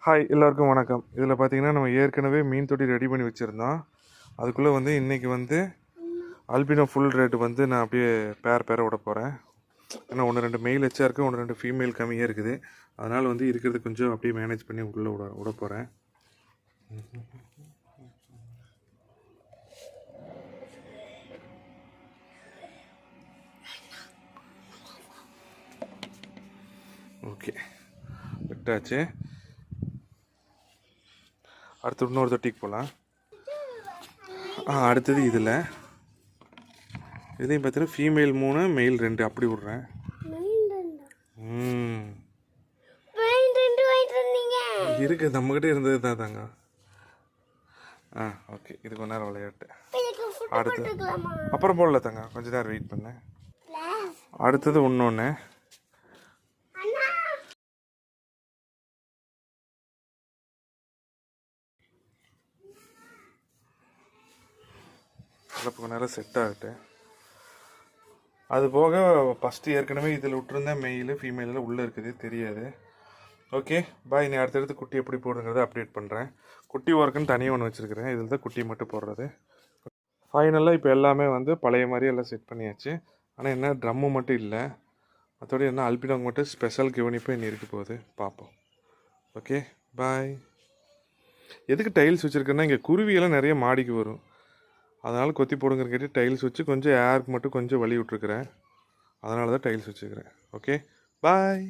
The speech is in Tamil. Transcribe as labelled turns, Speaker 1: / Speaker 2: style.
Speaker 1: ஹாய் எல்லாருக்கும் வணக்கம். இதில் பார்த்தீங்கன்னா நம்ம ஏற்கனவே மீன் தொட்டி ரெடி பண்ணி வச்சுருந்தோம். அதுக்குள்ளே வந்து இன்றைக்கி வந்து அல்பினோ ஃபுல் ரேட்டு வந்து நான் அப்படியே பேரை விட போகிறேன். ஏன்னா ஒன்று ரெண்டு மெயில் எச்சா இருக்குது, ஒன்று ரெண்டு ஃபீமேல் கம்மியாக இருக்குது. அதனால் வந்து இருக்கிறது கொஞ்சம் அப்படியே மேனேஜ் பண்ணி உள்ளே விட போகிறேன். ஓகே, விட்டாச்சு. அடுத்து இன்னொரு தொட்டிக்கு போகலாம். அடுத்தது இதுலையும் பார்த்தீங்கன்னா ஃபீமேல் 3 மெயில் 2 அப்படி விட்றேன். இருக்கு, நம்மகிட்ட இருந்தது தான் தாங்க. ஓகே, இது கொஞ்ச நேரம் விளையாட்டு. அடுத்து அப்புறம் போடல தாங்க, கொஞ்ச நேரம் வெயிட் பண்ணேன். அடுத்தது இன்னொன்று. கொஞ்ச நேரம் செட் ஆகிட்டு. அது போக ஃபஸ்ட்டு ஏற்கனவே இதில் விட்டுருந்தேன் மெயிலு ஃபீமேலில் உள்ளே இருக்குது தெரியாது. Okay bye. நீ அடுத்தடுத்து குட்டி எப்படி போடுங்கிறத அப்டேட் பண்ணுறேன். குட்டி ஒர்க்குன்னு தனியாக ஒன்று வச்சுருக்கிறேன். இதில் தான் குட்டி மட்டும் போடுறது. ஃபைனலாக இப்போ எல்லாமே வந்து பழைய மாதிரி எல்லாம் செட் பண்ணியாச்சு. ஆனால் என்ன ட்ரம்மு மட்டும் இல்லை, மற்றபடி என்ன அல்பினோக்கு மட்டும் ஸ்பெஷல் கவனிப்பு இன்னும் இருக்க போகுது, பார்ப்போம். Okay bye. எதுக்கு டைல்ஸ் வச்சுருக்கேன்னா இங்கே குருவியெல்லாம் நிறைய மாடிக்கு வரும், அதனால் கொத்தி போடுங்கிற கேட்டு டைல்ஸ் வச்சு கொஞ்சம் ஏருக்கு மட்டும் கொஞ்சம் வழி விட்ருக்குறேன். அதனால தான் டைல்ஸ் வச்சுக்கிறேன். Okay bye.